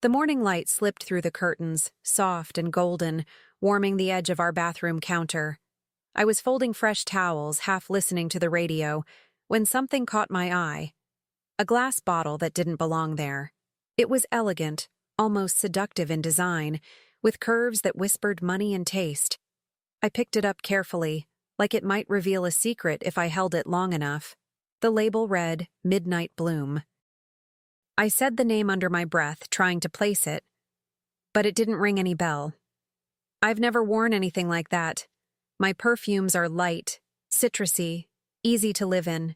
The morning light slipped through the curtains, soft and golden, warming the edge of our bathroom counter. I was folding fresh towels, half listening to the radio, when something caught my eye. A glass bottle that didn't belong there. It was elegant, almost seductive in design, with curves that whispered money and taste. I picked it up carefully, like it might reveal a secret if I held it long enough. The label read, Midnight Bloom. I said the name under my breath, trying to place it, but it didn't ring any bell. I've never worn anything like that. My perfumes are light, citrusy, easy to live in.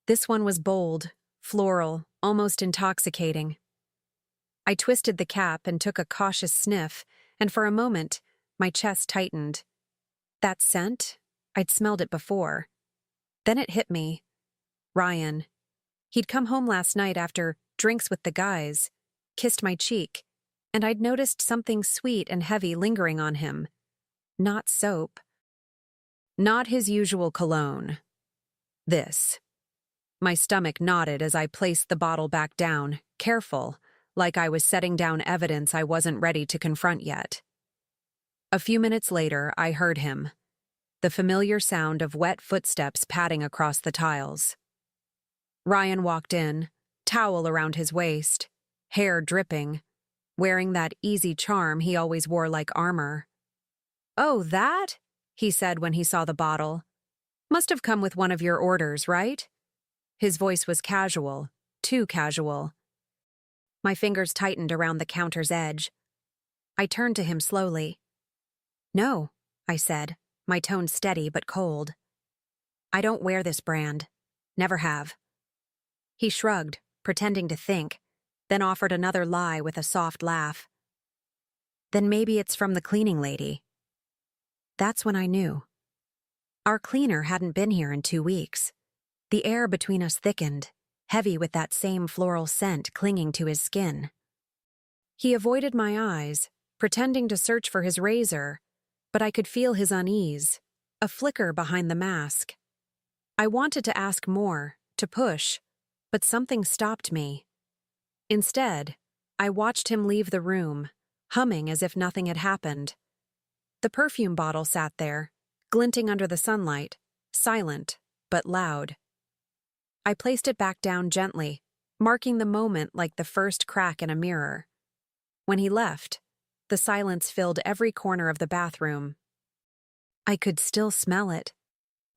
This one was bold, floral, almost intoxicating. I twisted the cap and took a cautious sniff, and for a moment, my chest tightened. That scent? I'd smelled it before. Then it hit me. Ryan. He'd come home last night after drinks with the guys, kissed my cheek, and I'd noticed something sweet and heavy lingering on him. Not soap. Not his usual cologne. This. My stomach knotted as I placed the bottle back down, careful, like I was setting down evidence I wasn't ready to confront yet. A few minutes later, I heard him. The familiar sound of wet footsteps padding across the tiles. Ryan walked in, towel around his waist, hair dripping, wearing that easy charm he always wore like armor. "Oh, that?" he said when he saw the bottle. "Must have come with one of your orders, right?" His voice was casual, too casual. My fingers tightened around the counter's edge. I turned to him slowly. "No," I said, my tone steady but cold. "I don't wear this brand. Never have." He shrugged, pretending to think, then offered another lie with a soft laugh. "Then maybe it's from the cleaning lady." That's when I knew. Our cleaner hadn't been here in 2 weeks. The air between us thickened, heavy with that same floral scent clinging to his skin. He avoided my eyes, pretending to search for his razor, but I could feel his unease, a flicker behind the mask. I wanted to ask more, to push, but something stopped me. Instead, I watched him leave the room, humming as if nothing had happened. The perfume bottle sat there, glinting under the sunlight, silent, but loud. I placed it back down gently, marking the moment like the first crack in a mirror. When he left, the silence filled every corner of the bathroom. I could still smell it,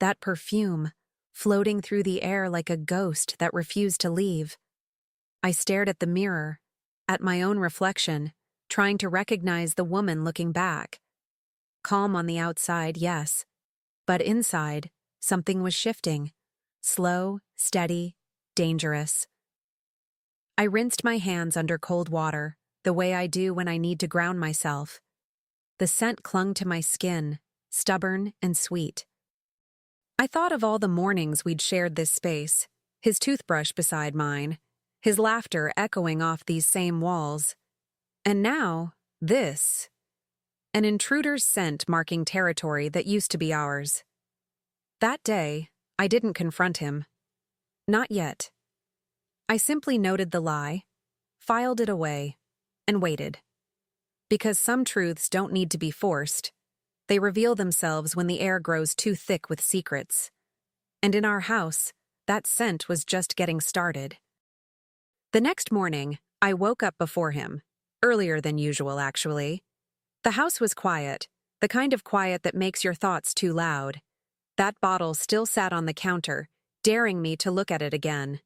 that perfume, floating through the air like a ghost that refused to leave. I stared at the mirror, at my own reflection, trying to recognize the woman looking back. Calm on the outside, yes, but inside, something was shifting. Slow, steady, dangerous. I rinsed my hands under cold water, the way I do when I need to ground myself. The scent clung to my skin, stubborn and sweet. I thought of all the mornings we'd shared this space, his toothbrush beside mine, his laughter echoing off these same walls. And now, this. An intruder's scent marking territory that used to be ours. That day, I didn't confront him. Not yet. I simply noted the lie, filed it away, and waited. Because some truths don't need to be forced. They reveal themselves when the air grows too thick with secrets. And in our house, that scent was just getting started. The next morning, I woke up before him, earlier than usual, actually. The house was quiet, the kind of quiet that makes your thoughts too loud. That bottle still sat on the counter, daring me to look at it again.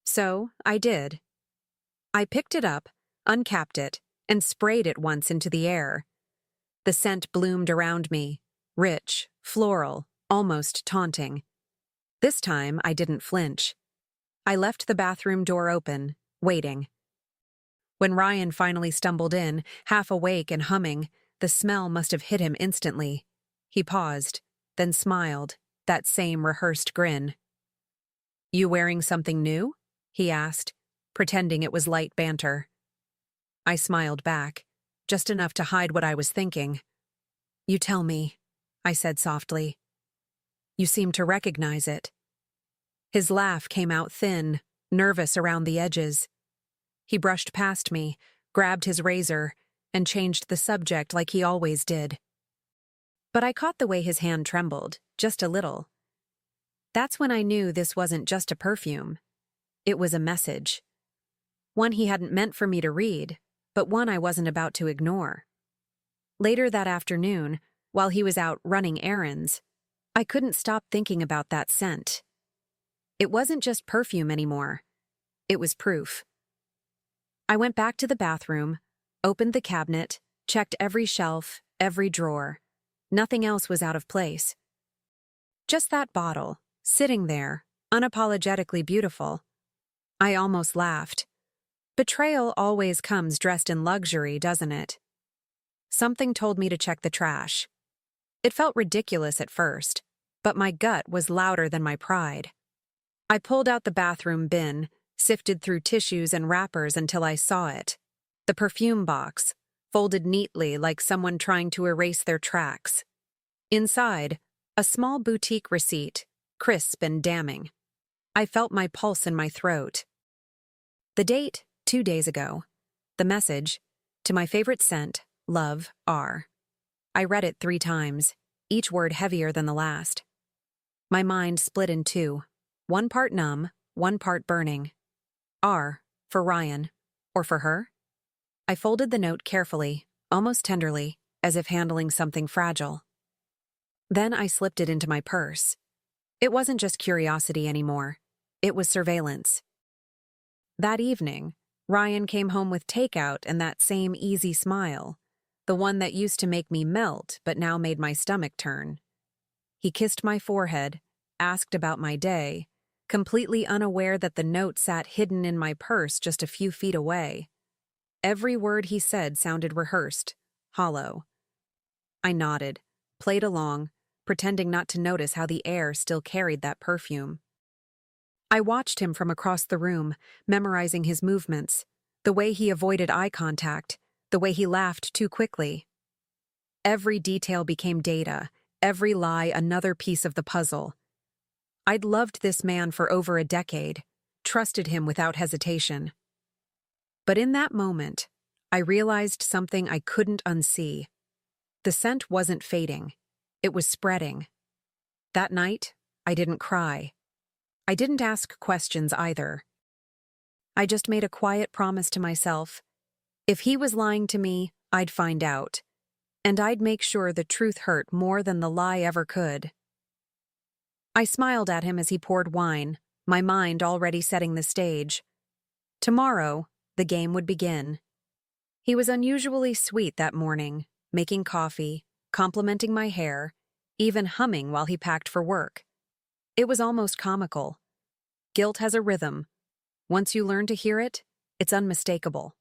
So, I did. I picked it up, uncapped it, and sprayed it once into the air. The scent bloomed around me, rich, floral, almost taunting. This time, I didn't flinch. I left the bathroom door open, waiting. When Ryan finally stumbled in, half awake and humming, the smell must have hit him instantly. He paused, then smiled, that same rehearsed grin. "You wearing something new?" he asked, pretending it was light banter. I smiled back, just enough to hide what I was thinking. "You tell me," I said softly. "You seem to recognize it." His laugh came out thin, nervous around the edges. He brushed past me, grabbed his razor, and changed the subject like he always did. But I caught the way his hand trembled, just a little. That's when I knew this wasn't just a perfume. It was a message. One he hadn't meant for me to read, but one I wasn't about to ignore. Later that afternoon, while he was out running errands, I couldn't stop thinking about that scent. It wasn't just perfume anymore. It was proof. I went back to the bathroom, opened the cabinet, checked every shelf, every drawer. Nothing else was out of place. Just that bottle, sitting there, unapologetically beautiful. I almost laughed. Betrayal always comes dressed in luxury, doesn't it? Something told me to check the trash. It felt ridiculous at first, but my gut was louder than my pride. I pulled out the bathroom bin, sifted through tissues and wrappers until I saw it. The perfume box, folded neatly like someone trying to erase their tracks. Inside, a small boutique receipt, crisp and damning. I felt my pulse in my throat. The date, 2 days ago. The message, to my favorite scent, love, R. I read it 3 times, each word heavier than the last. My mind split in two, one part numb, one part burning. R, for Ryan, or for her? I folded the note carefully, almost tenderly, as if handling something fragile. Then I slipped it into my purse. It wasn't just curiosity anymore. It was surveillance. That evening, Ryan came home with takeout and that same easy smile, the one that used to make me melt but now made my stomach turn. He kissed my forehead, asked about my day, completely unaware that the note sat hidden in my purse just a few feet away. Every word he said sounded rehearsed, hollow. I nodded, played along, pretending not to notice how the air still carried that perfume. I watched him from across the room, memorizing his movements, the way he avoided eye contact, the way he laughed too quickly. Every detail became data, every lie another piece of the puzzle. I'd loved this man for over a decade, trusted him without hesitation. But in that moment, I realized something I couldn't unsee. The scent wasn't fading. It was spreading. That night, I didn't cry. I didn't ask questions either. I just made a quiet promise to myself. If he was lying to me, I'd find out. And I'd make sure the truth hurt more than the lie ever could. I smiled at him as he poured wine, my mind already setting the stage. Tomorrow, the game would begin. He was unusually sweet that morning, making coffee, complimenting my hair, even humming while he packed for work. It was almost comical. Guilt has a rhythm. Once you learn to hear it, it's unmistakable.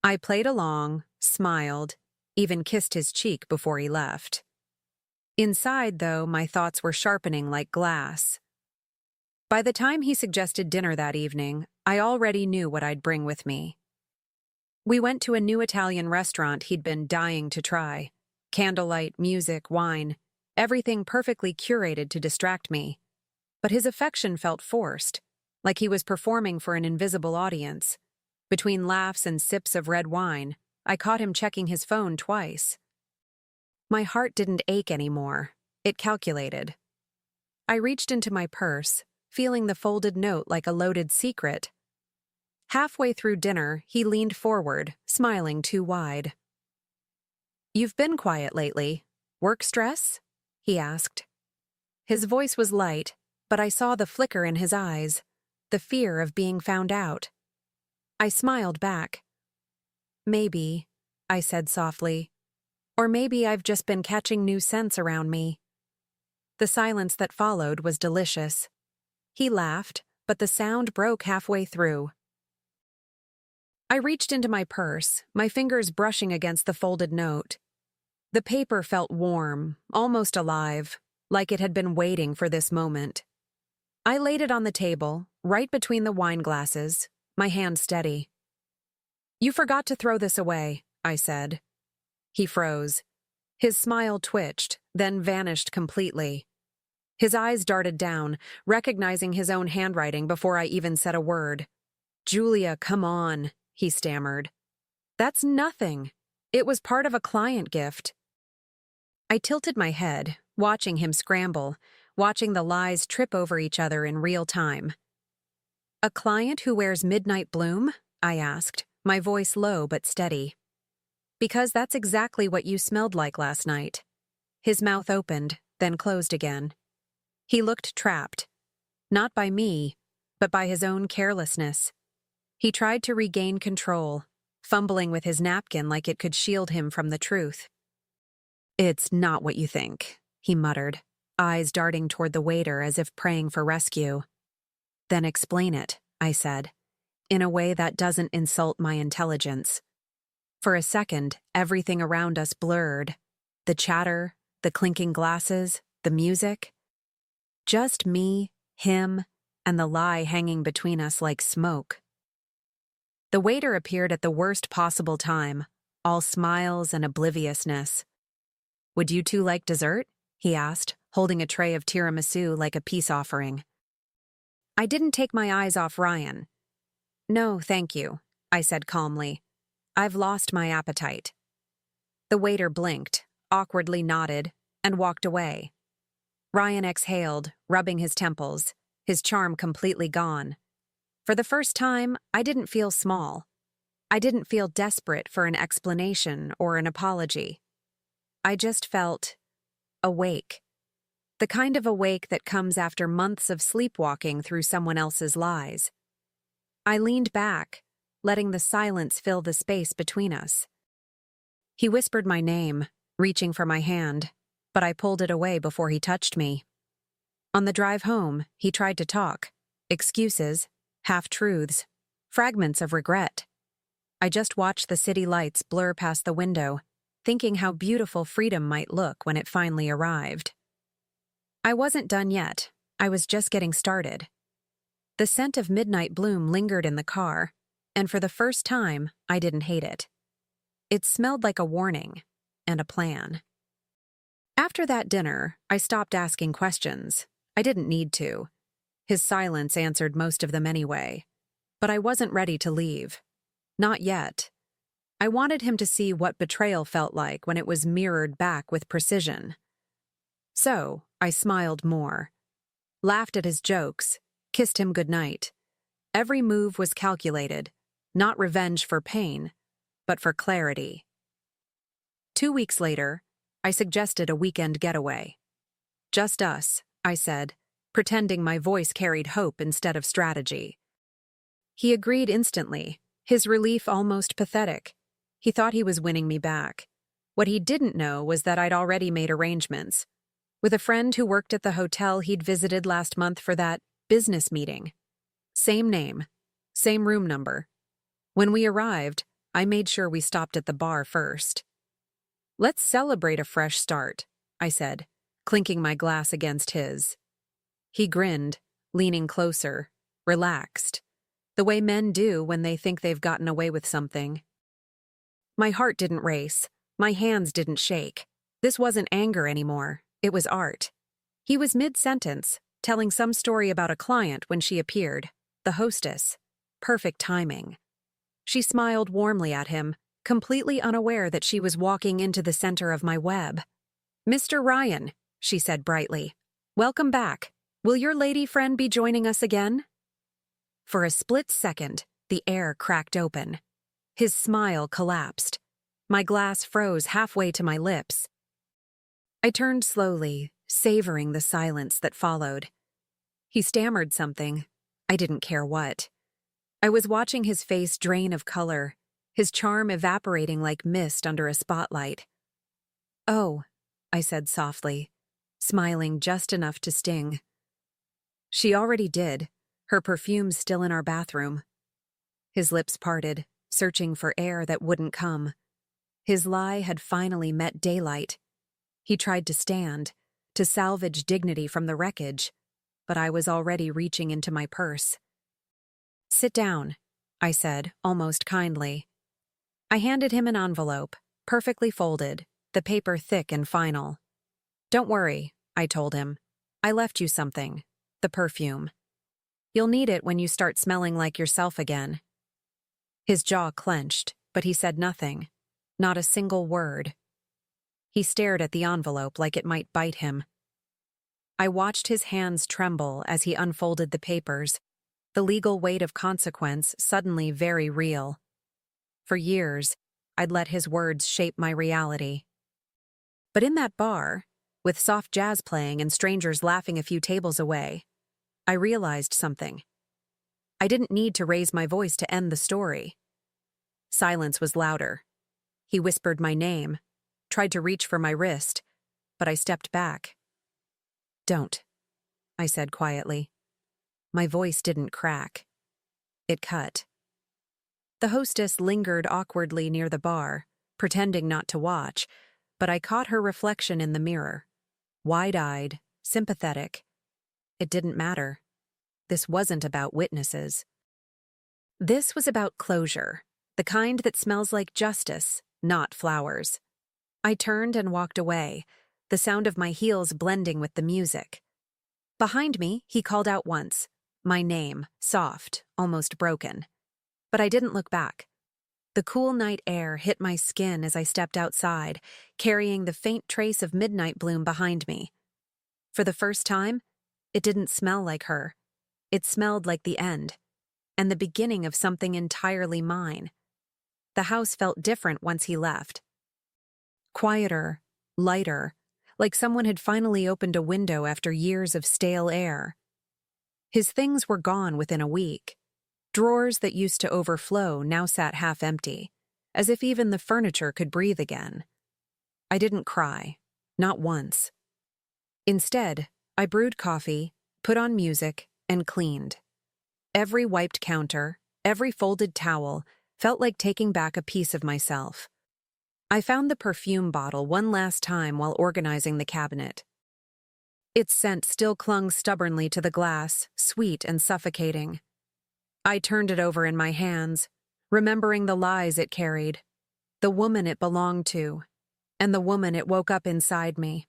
I played along, smiled, even kissed his cheek before he left. Inside, though, my thoughts were sharpening like glass. By the time he suggested dinner that evening, I already knew what I'd bring with me. We went to a new Italian restaurant he'd been dying to try. Candlelight, music, wine, everything perfectly curated to distract me. But his affection felt forced, like he was performing for an invisible audience. Between laughs and sips of red wine, I caught him checking his phone twice. My heart didn't ache anymore. It calculated. I reached into my purse, feeling the folded note like a loaded secret. Halfway through dinner, he leaned forward, smiling too wide. "You've been quiet lately. Work stress?" he asked. His voice was light, but I saw the flicker in his eyes, the fear of being found out. I smiled back. "Maybe," I said softly. "Or maybe I've just been catching new scents around me." The silence that followed was delicious. He laughed, but the sound broke halfway through. I reached into my purse, my fingers brushing against the folded note. The paper felt warm, almost alive, like it had been waiting for this moment. I laid it on the table, right between the wine glasses, my hand steady. "You forgot to throw this away," I said. He froze. His smile twitched, then vanished completely. His eyes darted down, recognizing his own handwriting before I even said a word. "Julia, come on," he stammered. That's nothing. It was part of a client gift. I tilted my head, watching him scramble, watching the lies trip over each other in real time. A client who wears midnight bloom? I asked, my voice low but steady. Because that's exactly what you smelled like last night. His mouth opened, then closed again. He looked trapped. Not by me, but by his own carelessness. He tried to regain control, fumbling with his napkin like it could shield him from the truth. "It's not what you think," he muttered, eyes darting toward the waiter as if praying for rescue. "Then explain it," I said, in a way that doesn't insult my intelligence. For a second, everything around us blurred. The chatter, the clinking glasses, the music. Just me, him, and the lie hanging between us like smoke. The waiter appeared at the worst possible time, all smiles and obliviousness. "Would you two like dessert?" he asked, holding a tray of tiramisu like a peace offering. I didn't take my eyes off Ryan. "No, thank you," I said calmly. "I've lost my appetite." The waiter blinked, awkwardly nodded, and walked away. Ryan exhaled, rubbing his temples, his charm completely gone. For the first time, I didn't feel small. I didn't feel desperate for an explanation or an apology. I just felt awake. The kind of awake that comes after months of sleepwalking through someone else's lies. I leaned back, letting the silence fill the space between us. He whispered my name, reaching for my hand, but I pulled it away before he touched me. On the drive home, he tried to talk. Excuses, half-truths, fragments of regret. I just watched the city lights blur past the window, thinking how beautiful freedom might look when it finally arrived. I wasn't done yet. I was just getting started. The scent of midnight bloom lingered in the car, and for the first time, I didn't hate it. It smelled like a warning and a plan. After that dinner, I stopped asking questions. I didn't need to. His silence answered most of them anyway. But I wasn't ready to leave. Not yet. I wanted him to see what betrayal felt like when it was mirrored back with precision. So, I smiled more. Laughed at his jokes, kissed him goodnight. Every move was calculated, not revenge for pain, but for clarity. 2 weeks later, I suggested a weekend getaway. "Just us," I said, pretending my voice carried hope instead of strategy. He agreed instantly, his relief almost pathetic. He thought he was winning me back. What he didn't know was that I'd already made arrangements. With a friend who worked at the hotel he'd visited last month for that business meeting. Same name, same room number. When we arrived, I made sure we stopped at the bar first. "Let's celebrate a fresh start," I said, clinking my glass against his. He grinned, leaning closer, relaxed, the way men do when they think they've gotten away with something. My heart didn't race, my hands didn't shake. This wasn't anger anymore, it was art. He was mid-sentence, telling some story about a client when she appeared, the hostess. Perfect timing. She smiled warmly at him, completely unaware that she was walking into the center of my web. "Mr. Ryan," she said brightly, "welcome back. Will your lady friend be joining us again?" For a split second, the air cracked open. His smile collapsed. My glass froze halfway to my lips. I turned slowly, savoring the silence that followed. He stammered something. I didn't care what. I was watching his face drain of color, his charm evaporating like mist under a spotlight. "Oh," I said softly, smiling just enough to sting. She already did, her perfume still in our bathroom. His lips parted, searching for air that wouldn't come. His lie had finally met daylight. He tried to stand, to salvage dignity from the wreckage, but I was already reaching into my purse. "Sit down," I said, almost kindly. I handed him an envelope, perfectly folded, the paper thick and final. "Don't worry," I told him. "I left you something. The perfume. You'll need it when you start smelling like yourself again." His jaw clenched. but he said nothing, not a single word. He stared at the envelope like it might bite him. I watched his hands tremble as he unfolded the papers, the legal weight of consequence suddenly very real. For years, I'd let his words shape my reality. But in that bar, with soft jazz playing and strangers laughing a few tables away, I realized something. I didn't need to raise my voice to end the story. Silence was louder. He whispered my name, tried to reach for my wrist, but I stepped back. "Don't," I said quietly. My voice didn't crack. It cut. The hostess lingered awkwardly near the bar, pretending not to watch, but I caught her reflection in the mirror. Wide-eyed, sympathetic. It didn't matter. This wasn't about witnesses. This was about closure, the kind that smells like justice, not flowers. I turned and walked away, the sound of my heels blending with the music. Behind me, he called out once, my name, soft, almost broken. But I didn't look back. The cool night air hit my skin as I stepped outside, carrying the faint trace of midnight bloom behind me. For the first time, it didn't smell like her. It smelled like the end, and the beginning of something entirely mine. The house felt different once he left. Quieter, lighter, like someone had finally opened a window after years of stale air. His things were gone within a week. Drawers that used to overflow now sat half empty, as if even the furniture could breathe again. I didn't cry, not once. Instead, I brewed coffee, put on music, and cleaned. Every wiped counter, every folded towel, felt like taking back a piece of myself. I found the perfume bottle one last time while organizing the cabinet. Its scent still clung stubbornly to the glass, sweet and suffocating. I turned it over in my hands, remembering the lies it carried, the woman it belonged to, and the woman it woke up inside me.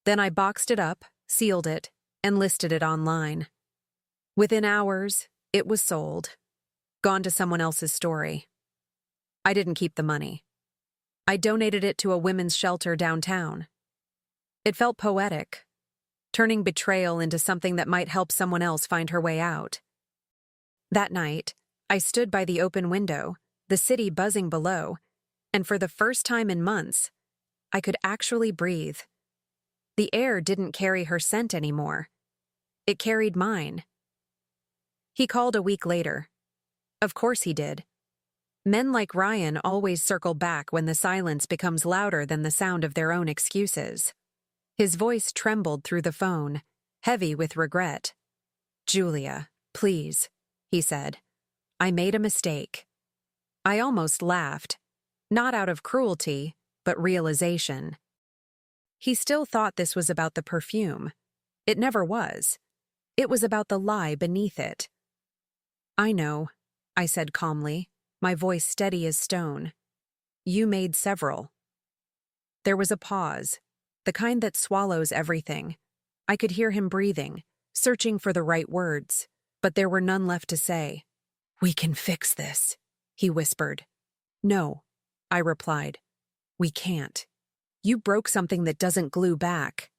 Then I boxed it up, sealed it, and listed it online. Within hours, it was sold, gone to someone else's story. I didn't keep the money. I donated it to a women's shelter downtown. It felt poetic, turning betrayal into something that might help someone else find her way out. That night, I stood by the open window, the city buzzing below, and for the first time in months, I could actually breathe. The air didn't carry her scent anymore. It carried mine. He called a week later. Of course he did. Men like Ryan always circle back when the silence becomes louder than the sound of their own excuses. His voice trembled through the phone, heavy with regret. "Julia, please," he said. "I made a mistake." I almost laughed, not out of cruelty, but realization. He still thought this was about the perfume. It never was. It was about the lie beneath it. "I know," I said calmly, my voice steady as stone. "You made several." There was a pause, the kind that swallows everything. I could hear him breathing, searching for the right words, but there were none left to say. "We can fix this," he whispered. "No," I replied. "We can't. You broke something that doesn't glue back."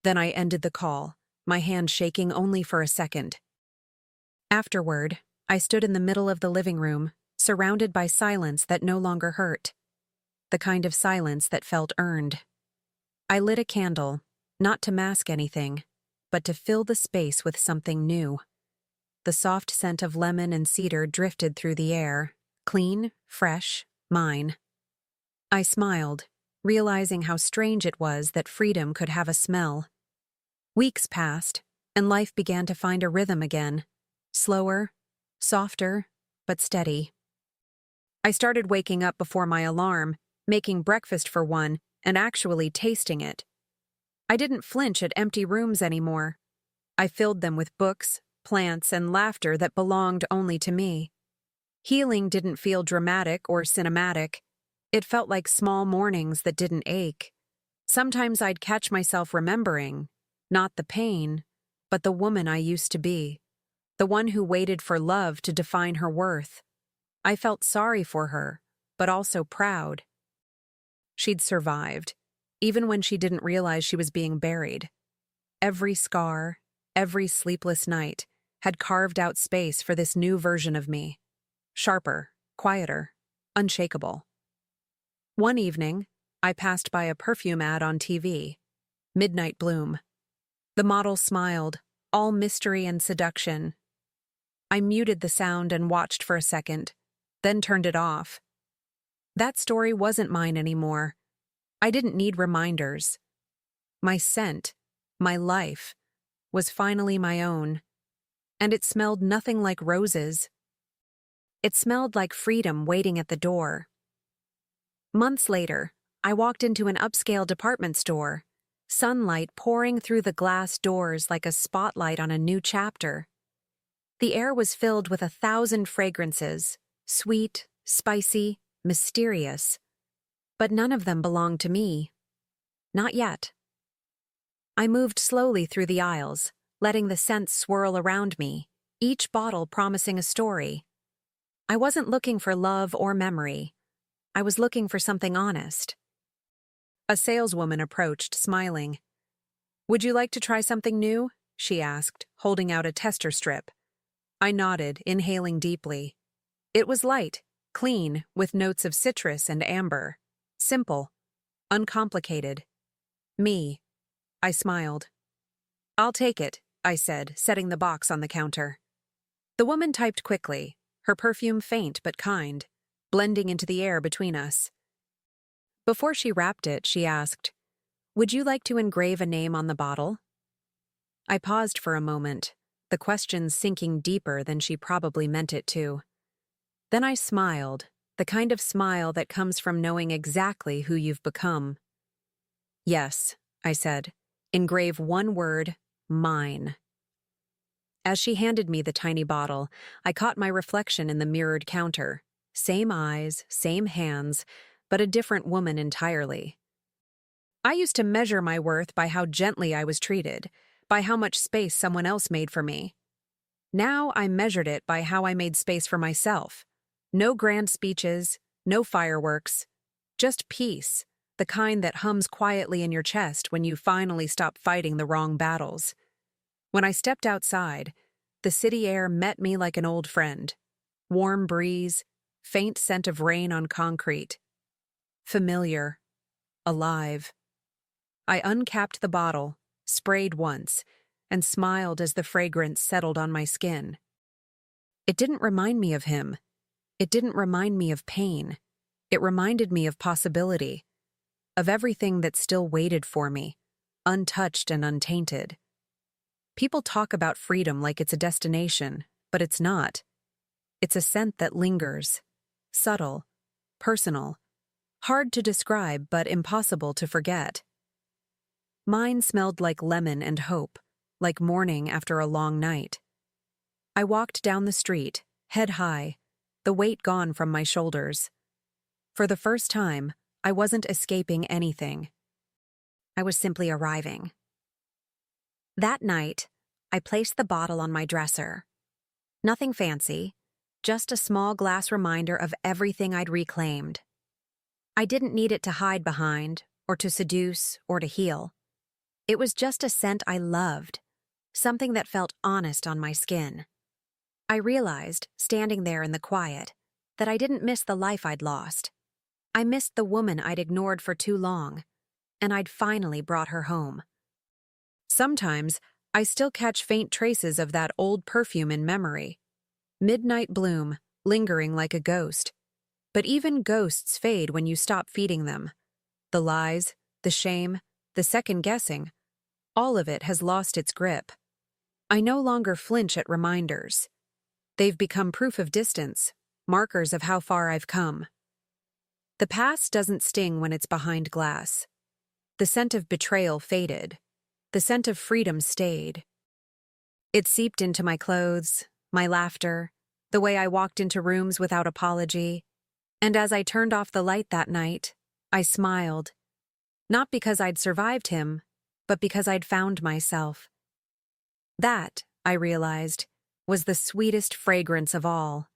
Then I ended the call, my hand shaking only for a second. Afterward, I stood in the middle of the living room, surrounded by silence that no longer hurt. The kind of silence that felt earned. I lit a candle, not to mask anything, but to fill the space with something new. The soft scent of lemon and cedar drifted through the air, clean, fresh, mine. I smiled, realizing how strange it was that freedom could have a smell. Weeks passed, and life began to find a rhythm again, slower, softer, but steady. I started waking up before my alarm, making breakfast for one, and actually tasting it. I didn't flinch at empty rooms anymore. I filled them with books, plants, and laughter that belonged only to me. Healing didn't feel dramatic or cinematic. It felt like small mornings that didn't ache. Sometimes I'd catch myself remembering, not the pain, but the woman I used to be, the one who waited for love to define her worth. I felt sorry for her, but also proud. She'd survived, even when she didn't realize she was being buried. Every scar, every sleepless night, had carved out space for this new version of me. Sharper, quieter, unshakable. One evening, I passed by a perfume ad on TV. Midnight Bloom. The model smiled, all mystery and seduction. I muted the sound and watched for a second, then turned it off. That story wasn't mine anymore. I didn't need reminders. My scent, my life, was finally my own. And it smelled nothing like roses. It smelled like freedom waiting at the door. Months later, I walked into an upscale department store, sunlight pouring through the glass doors like a spotlight on a new chapter. The air was filled with 1,000 fragrances, sweet, spicy, mysterious. But none of them belonged to me. Not yet. I moved slowly through the aisles, letting the scents swirl around me, each bottle promising a story. I wasn't looking for love or memory. I was looking for something honest. A saleswoman approached, smiling. "Would you like to try something new?" she asked, holding out a tester strip. I nodded, inhaling deeply. It was light, clean, with notes of citrus and amber. Simple, uncomplicated. Me. I smiled. "I'll take it," I said, setting the box on the counter. The woman typed quickly, her perfume faint but kind, blending into the air between us. Before she wrapped it, she asked, "Would you like to engrave a name on the bottle?" I paused for a moment, the question sinking deeper than she probably meant it to. Then I smiled, the kind of smile that comes from knowing exactly who you've become. "Yes," I said. "Engrave one word, mine." As she handed me the tiny bottle, I caught my reflection in the mirrored counter. Same eyes, same hands, but a different woman entirely. I used to measure my worth by how gently I was treated, by how much space someone else made for me. Now I measured it by how I made space for myself. No grand speeches, no fireworks, just peace, the kind that hums quietly in your chest when you finally stop fighting the wrong battles. When I stepped outside, the city air met me like an old friend. Warm breeze, faint scent of rain on concrete. Familiar. Alive. I uncapped the bottle, sprayed once, and smiled as the fragrance settled on my skin. It didn't remind me of him. It didn't remind me of pain. It reminded me of possibility, of everything that still waited for me, untouched and untainted. People talk about freedom like it's a destination, but it's not. It's a scent that lingers, subtle, personal, hard to describe but impossible to forget. Mine smelled like lemon and hope, like morning after a long night. I walked down the street, head high, the weight gone from my shoulders. For the first time, I wasn't escaping anything. I was simply arriving. That night, I placed the bottle on my dresser. Nothing fancy, just a small glass reminder of everything I'd reclaimed. I didn't need it to hide behind, or to seduce, or to heal. It was just a scent I loved, something that felt honest on my skin. I realized, standing there in the quiet, that I didn't miss the life I'd lost. I missed the woman I'd ignored for too long, and I'd finally brought her home. Sometimes, I still catch faint traces of that old perfume in memory. Midnight Bloom, lingering like a ghost. But even ghosts fade when you stop feeding them. The lies, the shame, the second-guessing, all of it has lost its grip. I no longer flinch at reminders. They've become proof of distance, markers of how far I've come. The past doesn't sting when it's behind glass. The scent of betrayal faded. The scent of freedom stayed. It seeped into my clothes, my laughter, the way I walked into rooms without apology. And as I turned off the light that night, I smiled. Not because I'd survived him, but because I'd found myself. That, I realized, was the sweetest fragrance of all.